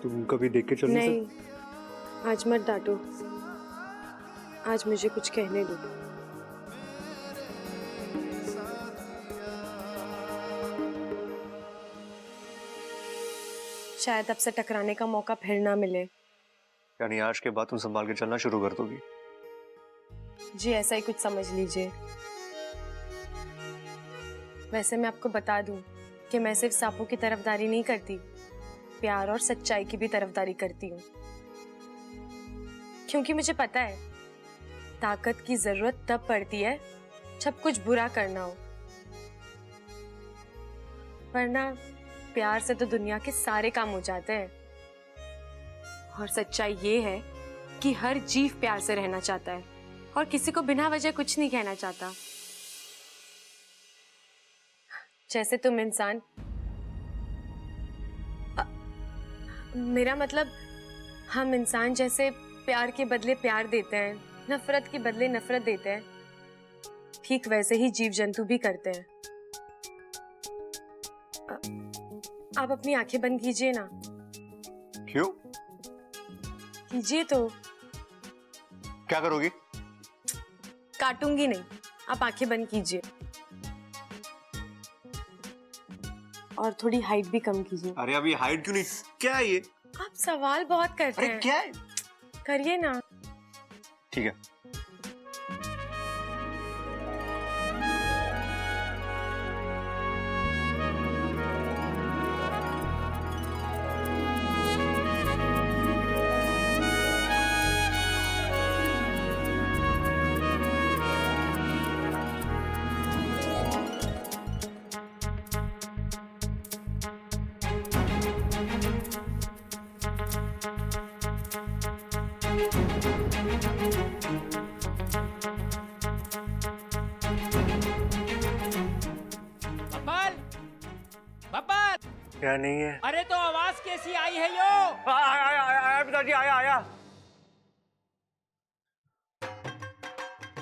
तुम कभी देख के चल नहीं, आज मत डांटो, आज मुझे कुछ कहने दो। शायद अब से टकराने का मौका फिर ना मिले। यानी आज के बाद तुम संभाल के चलना शुरू कर दोगी? जी ऐसा ही कुछ समझ लीजिए। वैसे मैं आपको बता दूं कि मैं सिर्फ सांपों की तरफदारी नहीं करती, प्यार और सच्चाई की भी तरफदारी करती हूँ। क्योंकि मुझे पता है ताकत की जरूरत तब पड़ती है जब कुछ बुरा करना हो, वरना प्यार से तो दुनिया के सारे काम हो जाते हैं। और सच्चाई ये है कि हर जीव प्यार से रहना चाहता है और किसी को बिना वजह कुछ नहीं कहना चाहता। जैसे तुम इंसान, मेरा मतलब हम इंसान जैसे प्यार के बदले प्यार देते हैं, नफरत के बदले नफरत देते हैं, ठीक वैसे ही जीव जंतु भी करते हैं। आप अपनी आंखें बंद कीजिए ना। क्यों? कीजिए तो। क्या करोगी? काटूंगी नहीं, आप आंखें बंद कीजिए और थोड़ी हाइट भी कम कीजिए। अरे अभी हाइट क्यों नहीं? क्या है ये? आप सवाल बहुत करते हैं। क्या है? करिए ना। ठीक है। क्या नहीं है? अरे तो आवाज कैसी आई है यो? आया पिताजी, आया।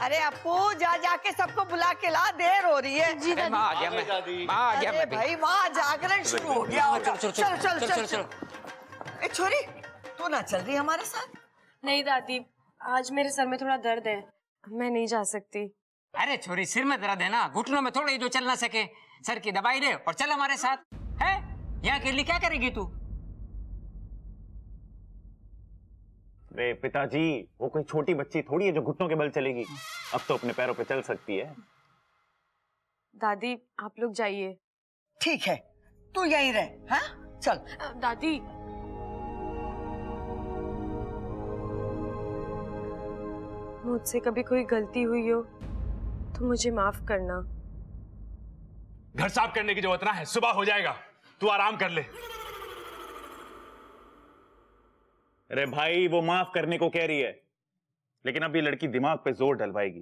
अरे अपू जा जाके सबको बुला के ला, देर हो रही है। जी दादी। माँ आ गया मैं। अरे भाई वहाँ जागरण शुरू हो गया होगा। चल। ए छोरी, तू ना चल रही हमारे साथ? नहीं दादी, आज मेरे सर में थोड़ा दर्द है, मैं नहीं जा सकती। अरे छोरी, सिर में दर्द है ना, घुटनों में थोड़ी जो चल ना सके, सर की दवाई ले और चल हमारे साथ। है यहाँ के लिए क्या करेगी तू? अरे पिताजी, वो कोई छोटी बच्ची थोड़ी है जो घुटनों के बल चलेगी। अब तो अपने पैरों पे चल सकती है। दादी आप लोग जाइए। ठीक है, तू यहीं रह। हाँ चल। दादी मुझसे कभी कोई गलती हुई हो तो मुझे माफ करना। घर साफ करने की जरूरत ना है, सुबह हो जाएगा, तू आराम कर ले। अरे भाई, वो माफ करने को कह रही है, लेकिन अब ये लड़की दिमाग पे जोर डलवाएगी।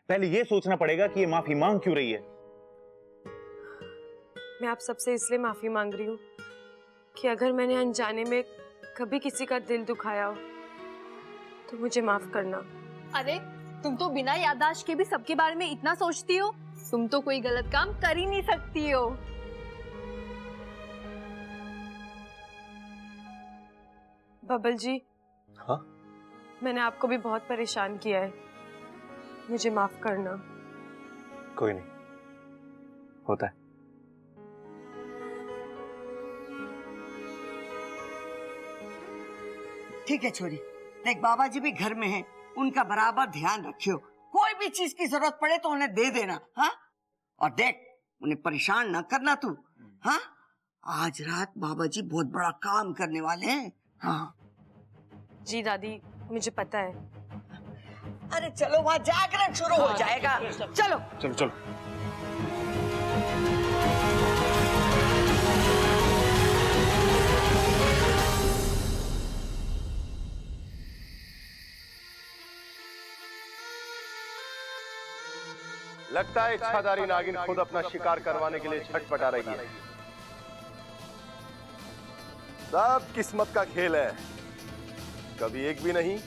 पहले ये सोचना पड़ेगा कि ये माफी मांग क्यों रही है। मैं आप सबसे इसलिए माफी मांग रही हूँ कि अगर मैंने अनजाने में कभी किसी का दिल दुखाया हो तो मुझे माफ करना। अरे तुम तो बिना याददाश्त के भी सबके बारे में इतना सोचती हो, तुम तो कोई गलत काम कर ही नहीं सकती हो। बबल जी। हाँ? मैंने आपको भी बहुत परेशान किया है, मुझे माफ करना। कोई नहीं, होता है। ठीक है छोरी, देख बाबा जी भी घर में हैं, उनका बराबर ध्यान रखियो। कोई भी चीज की जरूरत पड़े तो उन्हें दे देना। हाँ, और देख उन्हें परेशान ना करना तू। हाँ, आज रात बाबा जी बहुत बड़ा काम करने वाले हैं। हाँ जी दादी, मुझे पता है। अरे चलो, वहाँ जागरण शुरू हो जाएगा। चलो चलो चलो। लगता है इच्छाधारी नागिन खुद अपना शिकार करवाने के लिए छटपटा रही है। सब किस्मत का खेल है, कभी एक भी नहीं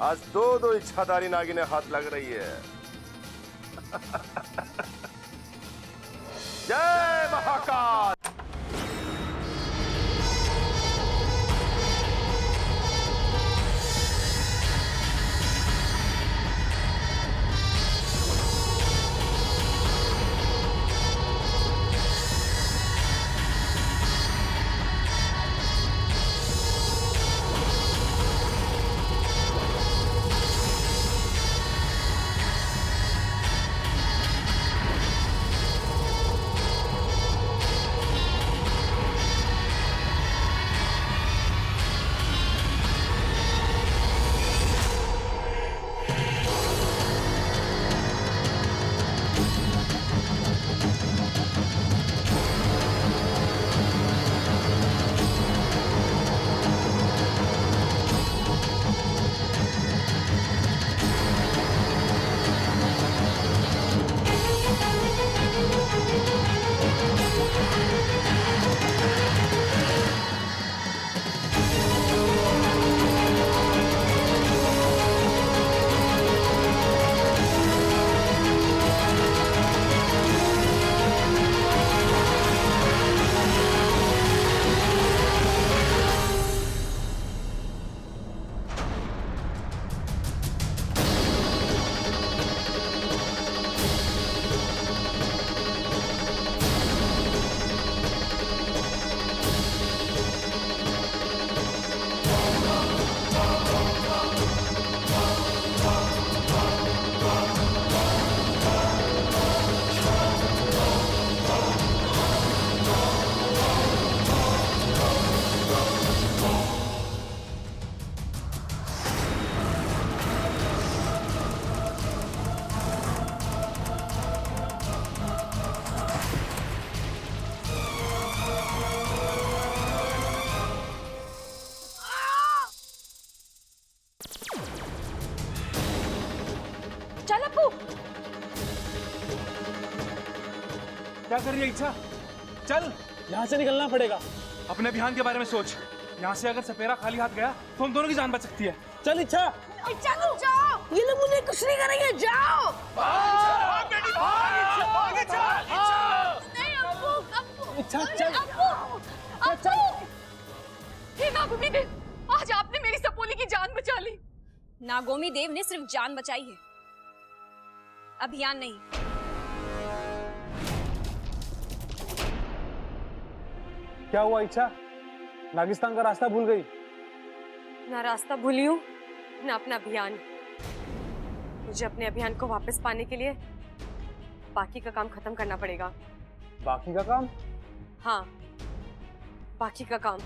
आज दो इच्छाधारी नागिनें हाथ लग रही है। जय महाकाल। चल अप्पू। क्या कर रही है इच्छा? चल, यहाँ से निकलना पड़ेगा। अपने अभियान के बारे में सोच। यहाँ से अगर सपेरा खाली हाथ गया तो हम दोनों की जान बच सकती है। चल इच्छा। इच्छा तुम जाओ, ये लोग मुझे कुछ नहीं करेंगे, जाओ। नहीं अप्पू, अप्पू। इच्छा चल। अप्पू, अप्पू। हे नागोमी देव, आज आपने मेरी सपोली की जान बचा ली। नागोमी देव ने सिर्फ जान बचाई है, अभियान नहीं। क्या हुआ इच्छा? नागिस्तान का रास्ता भूल गई? ना रास्ता भूली हूँ, ना अपना अभियान। मुझे अपने अभियान को वापस पाने के लिए बाकी का काम खत्म करना पड़ेगा। बाकी का काम? हाँ, बाकी का काम।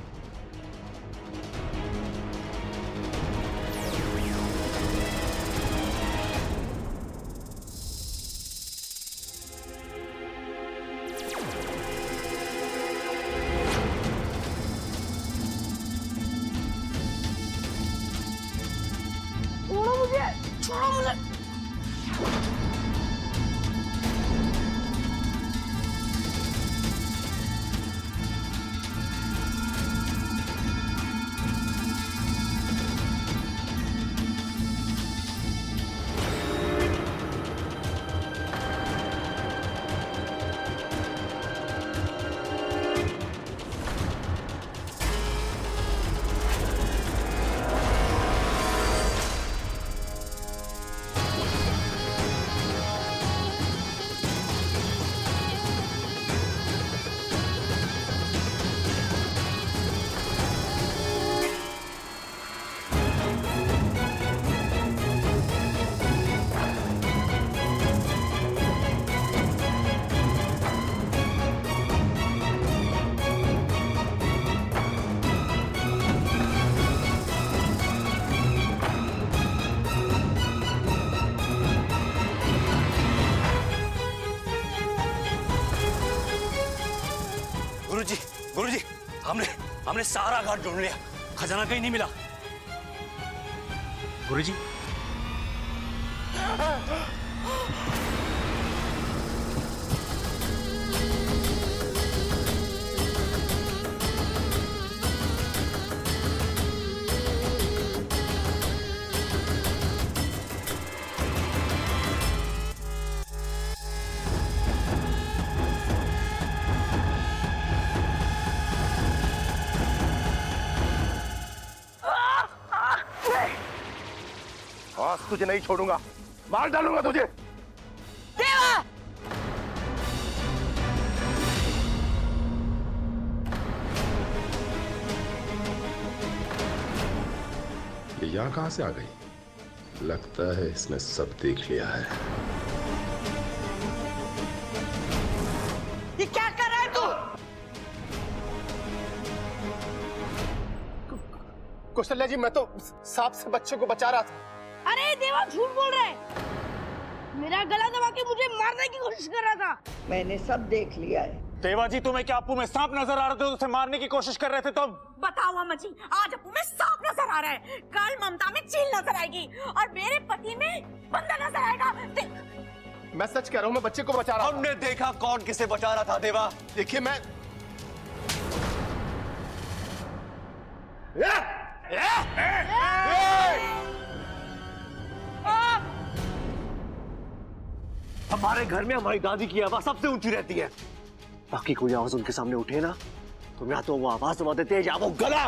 छोड़ो मुझे। गुरुजी, हमने सारा घाट ढूंढ लिया, खजाना कहीं नहीं मिला। गुरुजी, आज तुझे नहीं छोड़ूंगा, मार डालूंगा तुझे। देवा! ये यहाँ कहां से आ गई? लगता है इसने सब देख लिया है। ये क्या कर रहा है तू? कौशल्या जी, मैं तो सांप से बच्चे को बचा रहा था। अरे देवा झूठ बोल रहा है, मेरा गला दबा के मुझे मारने की कोशिश कर रहा था। मैंने सब देख लिया है। देवा जी, तुम्हें क्या अप्पू में सांप नजर आ रहे थे? उसे मारने की कोशिश कर रहे थे तुम? बताओ अम्मा जी, आज अप्पू में सांप नजर आ रहा है, कल ममता में चील नजर आएगी और मेरे पति में बंदर नजर आएगा। मैं सच कह रहा हूँ, मैं बच्चे को बचा रहा था। हमने देखा कौन किसे बचा रहा था देवा। देखिए मैं हमारे घर में हमारी दादी की आवाज सबसे ऊंची रहती है। बाकी कोई आवाज उनके सामने उठे ना तो या तो वो आवाज दबा देते हैं या वो गला।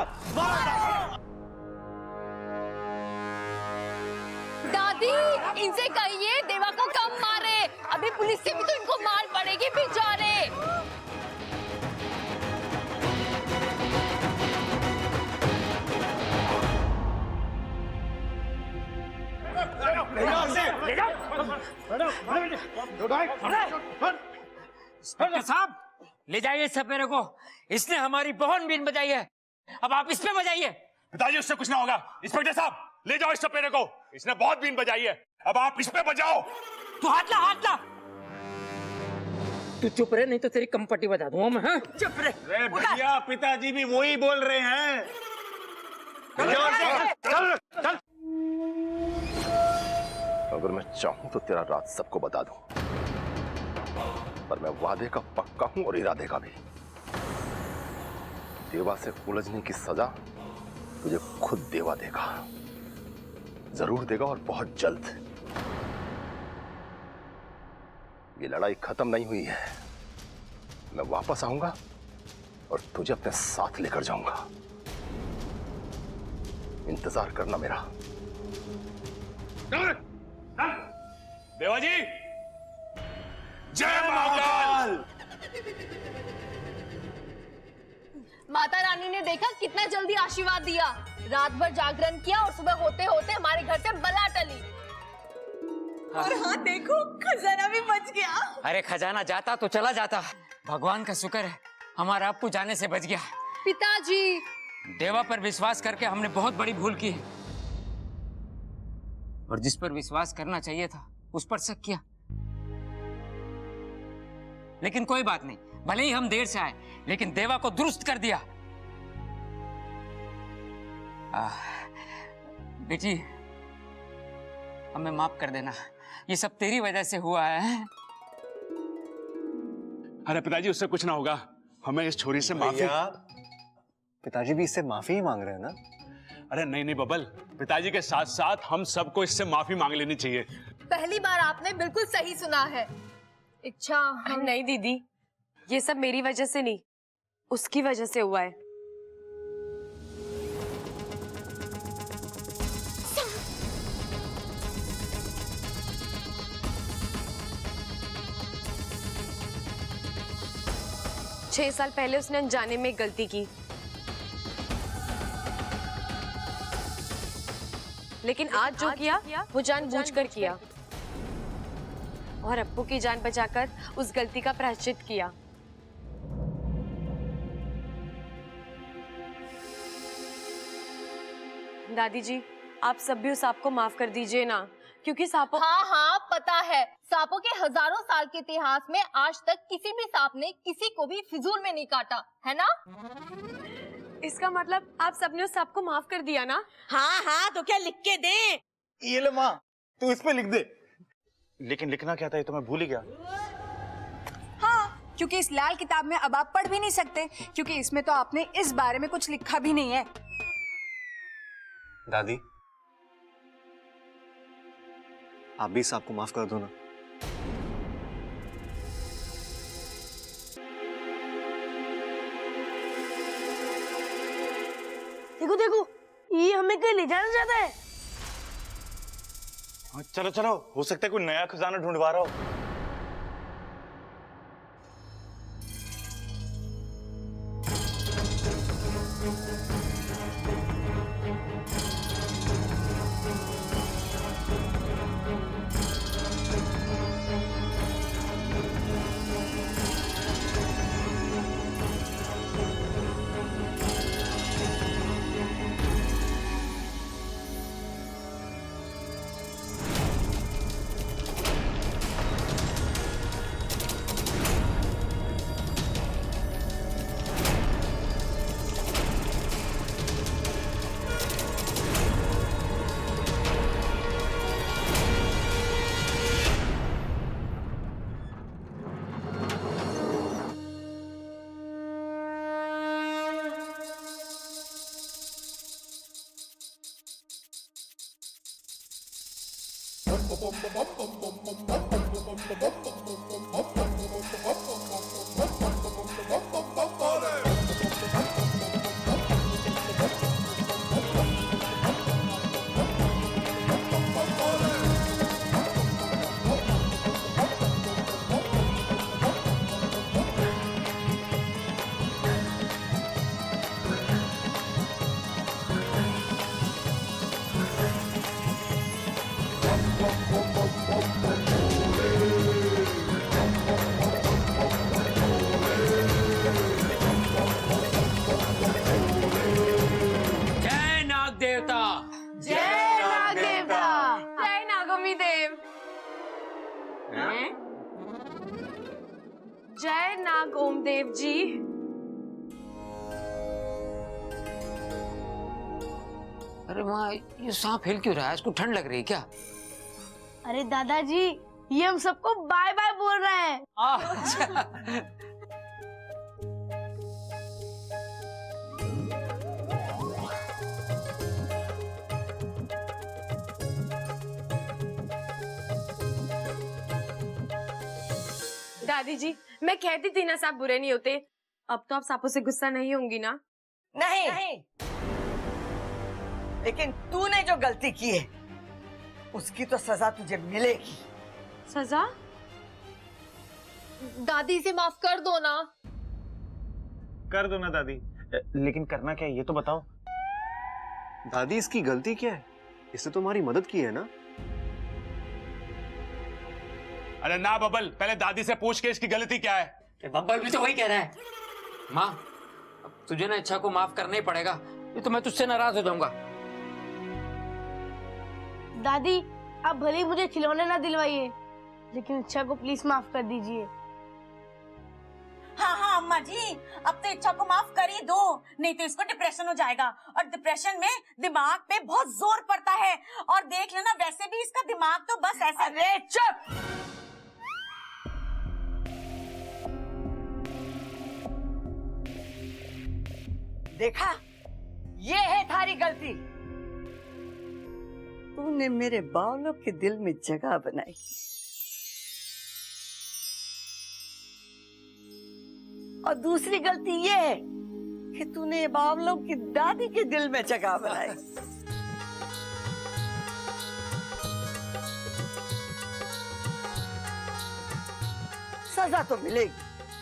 दादी, इनसे कहिए देवा को कम मारे, अभी पुलिस से भी तो इनको मार पड़ेगी बेचारे। इंस्पेक्टर साहब, ले जाइए सपेरे को, इसने हमारी बहुत बीन बजाई है, अब आप इस पे बजाइए। पिताजी, उससे कुछ ना होगा। इंस्पेक्टर साहब, ले जाओ इस सपेरे को, इसने बहुत बीन बजाई है, अब आप इस पे बजाओ। तू हाथ ला, हाथ ला। तू चुप रहे, नहीं तो तेरी कंपटी बजा दूंगा मैं। हाँ? चुप रहे। अरे भैया, पिताजी भी वही बोल रहे हैं। चल। अगर मैं चाहूं तो तेरा राज सबको बता दूं, पर मैं वादे का पक्का हूं और इरादे का भी। देवा से उलझने की सजा तुझे खुद देवा देगा, जरूर देगा और बहुत जल्द। ये लड़ाई खत्म नहीं हुई है, मैं वापस आऊंगा और तुझे अपने साथ लेकर जाऊंगा। इंतजार करना मेरा। देवा जी, जय महाकाल। माता रानी ने देखा कितना जल्दी आशीर्वाद दिया, रात भर जागरण किया और सुबह होते होते हमारे घर से बला टली। और हाँ देखो, खजाना भी बच गया। अरे खजाना जाता तो चला जाता, भगवान का शुक्र है हमारा अप्पू जाने से बच गया। पिताजी, देवा पर विश्वास करके हमने बहुत बड़ी भूल की है, और जिस पर विश्वास करना चाहिए था उस पर शक किया। लेकिन कोई बात नहीं, भले ही हम देर से आए लेकिन देवा को दुरुस्त कर दिया। बेटी, हमें माफ कर देना, ये सब तेरी वजह से हुआ है। अरे पिताजी, उससे कुछ ना होगा, हमें इस छोरी से माफी। पिताजी भी इससे माफी ही मांग रहे हैं ना। अरे नहीं नहीं बबल, पिताजी के साथ साथ हम सबको इससे माफी मांग लेनी चाहिए। पहली बार आपने बिल्कुल सही सुना है। इच्छा नहीं दीदी, ये सब मेरी वजह से नहीं, उसकी वजह से हुआ है। छह साल पहले उसने अनजाने में एक गलती की, लेकिन आज जो किया वो जानबूझकर किया और अप्पू की जान बचाकर उस गलती का प्रायश्चित किया। दादी जी, आप सब भी उस सांप को माफ कर दीजिए ना, क्योंकि सांपों हाँ हाँ पता है, सांपों के हजारों साल के इतिहास में आज तक किसी भी सांप ने किसी को भी फिजूल में नहीं काटा है ना। इसका मतलब आप सबने उस सांप को माफ कर दिया ना? हाँ हाँ, तो क्या लिख के दे? ये ले माँ, तू इस पे लिख दे। लेकिन लिखना क्या था ये तो मैं भूल ही गया। हाँ, क्योंकि इस लाल किताब में अब आप पढ़ भी नहीं सकते, क्योंकि इसमें तो आपने इस बारे में कुछ लिखा भी नहीं है। दादी, आप भी सांप को माफ कर दो ना। देखो देखो, ये हमें कहीं ले जाना चाहता है। चलो चलो, हो सकता है कोई नया खजाना ढूंढवा रहा हो। जय नाग देवता। जय नाग देवता। जय नागोमी देव। जय नाग ओम देव जी। अरे माँ, ये सांप हिल क्यों रहा है? इसको ठंड लग रही है क्या? अरे दादाजी, ये हम सबको बाय बाय बोल रहे हैं। अच्छा। दादी जी, मैं कहती थी ना सांप बुरे नहीं होते। अब तो आप सांपों से गुस्सा नहीं होंगी ना? नहीं। लेकिन तूने जो गलती की है उसकी तो सजा तुझे मिलेगी। सजा? दादी से माफ कर दो ना। कर दो ना दादी, लेकिन करना क्या है ये तो बताओ। दादी इसकी गलती क्या है? इसने तो हमारी मदद की है ना। अरे ना बबल, पहले दादी से पूछ के इसकी गलती क्या है। बब्बल भी तो वही कह रहा है। माँ, अब तुझे ना इच्छा को माफ करना ही पड़ेगा, ये तो मैं तुझसे नाराज हो जाऊंगा। दादी, आप भले ही मुझे खिलौने ना दिलवाइए, लेकिन इच्छा को प्लीज माफ कर दीजिए। हाँ अम्मा जी, अब तो इच्छा को माफ कर ही दो, नहीं तो इसको डिप्रेशन हो जाएगा, और डिप्रेशन में दिमाग पे बहुत जोर पड़ता है। और देख लेना, वैसे भी इसका दिमाग तो बस ऐसे। अरे चुप! देखा, ये है थारी गलती। तूने मेरे बावलों के दिल में जगह बनाई। और दूसरी गलती ये है कि तूने बावलों की दादी के दिल में जगह बनाई। सजा तो मिलेगी,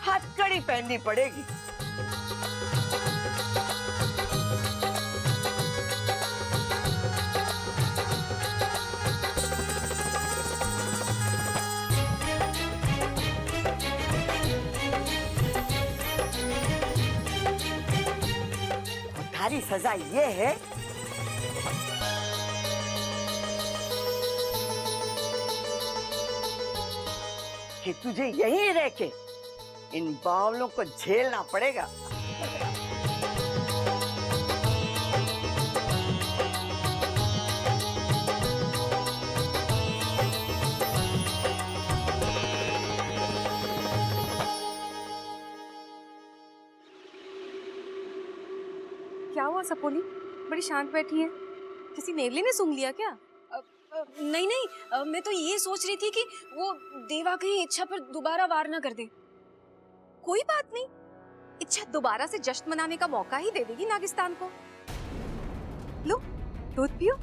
हथकड़ी पहननी पड़ेगी। तुम्हारी सजा ये है कि तुझे यहीं रह के इन बावलों को झेलना पड़ेगा। क्या हुआ सपोली? बड़ी शांत बैठी है। किसी नेवले ने सूंघ लिया क्या? नहीं नहीं, मैं तो ये सोच रही थी कि वो देवा कहीं इच्छा पर दोबारा वार ना कर दे। कोई बात नहीं, इच्छा दोबारा से जश्न मनाने का मौका ही दे देगी नागिस्तान को। लो, दूध पियो।